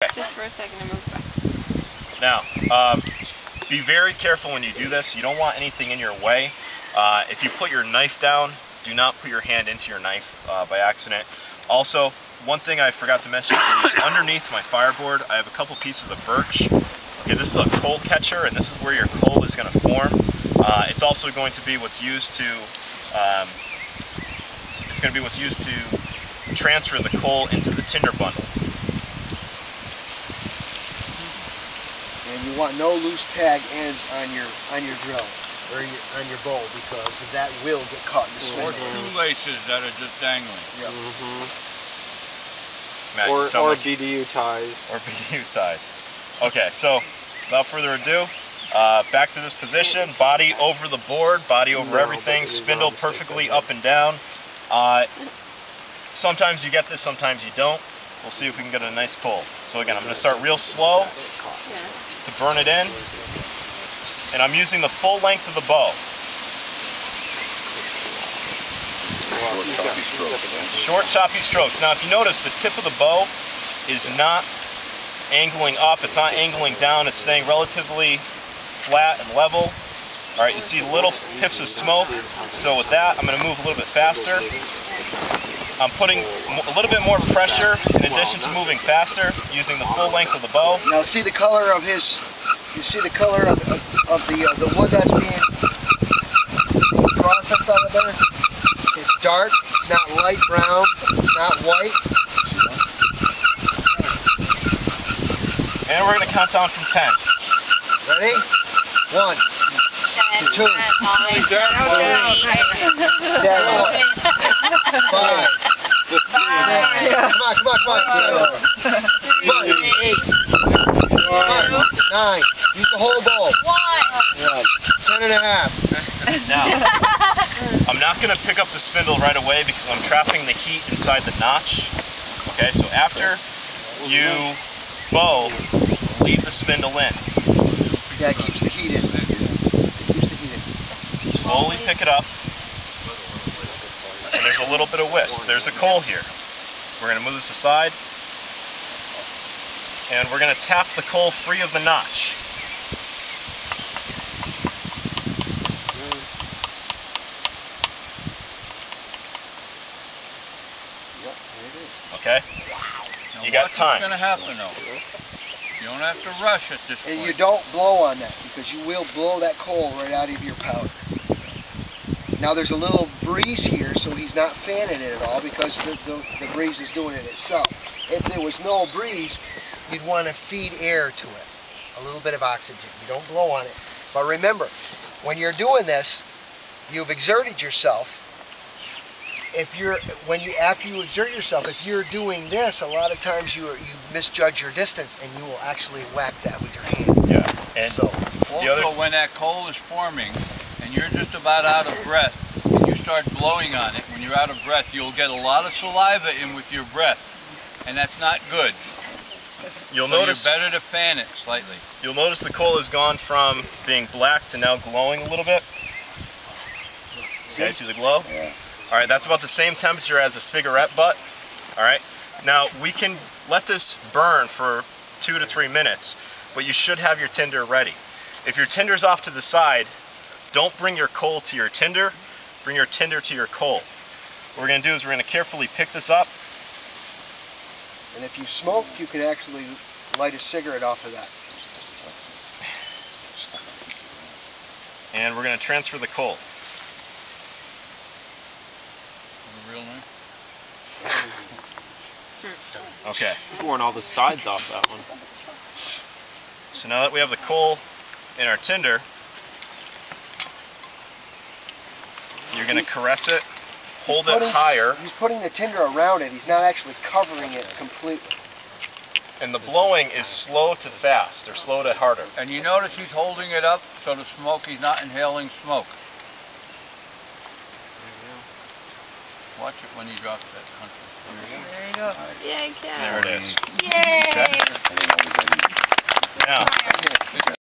Just for a second to move back. Now, be very careful when you do this. You don't want anything in your way. If you put your knife down, do not put your hand into your knife by accident. Also, one thing I forgot to mention is underneath my fireboard, I have a couple pieces of birch. Okay, this is a coal catcher, and this is where your coal is going to form. It's also going to be what's used to transfer the coal into the tinder bundle. And you want no loose tag ends on your drill or on your bow, because that will get caught in the spindle. Or shoelaces that are just dangling. Yep. Matt, or BDU ties. Or BDU ties. Okay, so without further ado, back to this position, body over the board, body over everything, spindle perfectly up and down. Sometimes you get this, sometimes you don't. We'll see if we can get a nice coal. So again, I'm going to start real slow to burn it in, and I'm using the full length of the bow. Short, choppy strokes. Now if you notice, the tip of the bow is not angling up, it's not angling down, it's staying relatively flat and level. Alright, you see little pips of smoke, so with that I'm going to move a little bit faster. I'm putting a little bit more pressure in addition to moving faster, using the full length of the bow. Now see the color of his, you see the color of the wood that's being processed out of there? It's dark, it's not light brown, it's not white. And we're going to count down from 10. Ready? 1, 2, 3, 4, 7, 5, 6, come on, 7, 8, 9, use the whole bowl. 10 and a half. Now, I'm not going to pick up the spindle right away because I'm trapping the heat inside the notch. Okay, so after you bow, leave the spindle in. Yeah, it keeps the heat in. Slowly pick it up. And there's a little bit of wisp. There's a coal here. We're going to move this aside. And we're going to tap the coal free of the notch. Okay? You got time. What's going to happen though? You don't have to rush at this point. And you don't blow on that, because you will blow that coal right out of your powder. Now there's a little breeze here, so he's not fanning it at all, because the breeze is doing it itself. If there was no breeze, you'd want to feed air to it, a little bit of oxygen. You don't blow on it. But remember, when you're doing this, you've exerted yourself. After you exert yourself, if you're doing this, a lot of times you misjudge your distance, and you will actually whack that with your hand. Yeah. And so also, when that coal is forming and you're just about out of breath and you start blowing on it, when you're out of breath, you'll get a lot of saliva in with your breath, and that's not good. You're better to fan it slightly. You'll notice the coal has gone from being black to now glowing a little bit. Okay, see the glow? Yeah. Alright, that's about the same temperature as a cigarette butt. Alright, now we can let this burn for 2 to 3 minutes, but you should have your tinder ready. If your tinder's off to the side, don't bring your coal to your tinder, bring your tinder to your coal. What we're going to do is we're going to carefully pick this up. And if you smoke, you can actually light a cigarette off of that. And we're going to transfer the coal. Real nice. Okay. You've worn all the sides off that one. So now that we have the coal in our tinder, you're going to caress it, hold it higher. He's putting the tinder around it. He's not actually covering it completely. And the blowing is slow to fast, or slow to harder. And you notice he's holding it up so the smoke, he's not inhaling smoke. Watch it when he drops that country. There you go. Yay, cat. There it is. Yay! Okay. Now,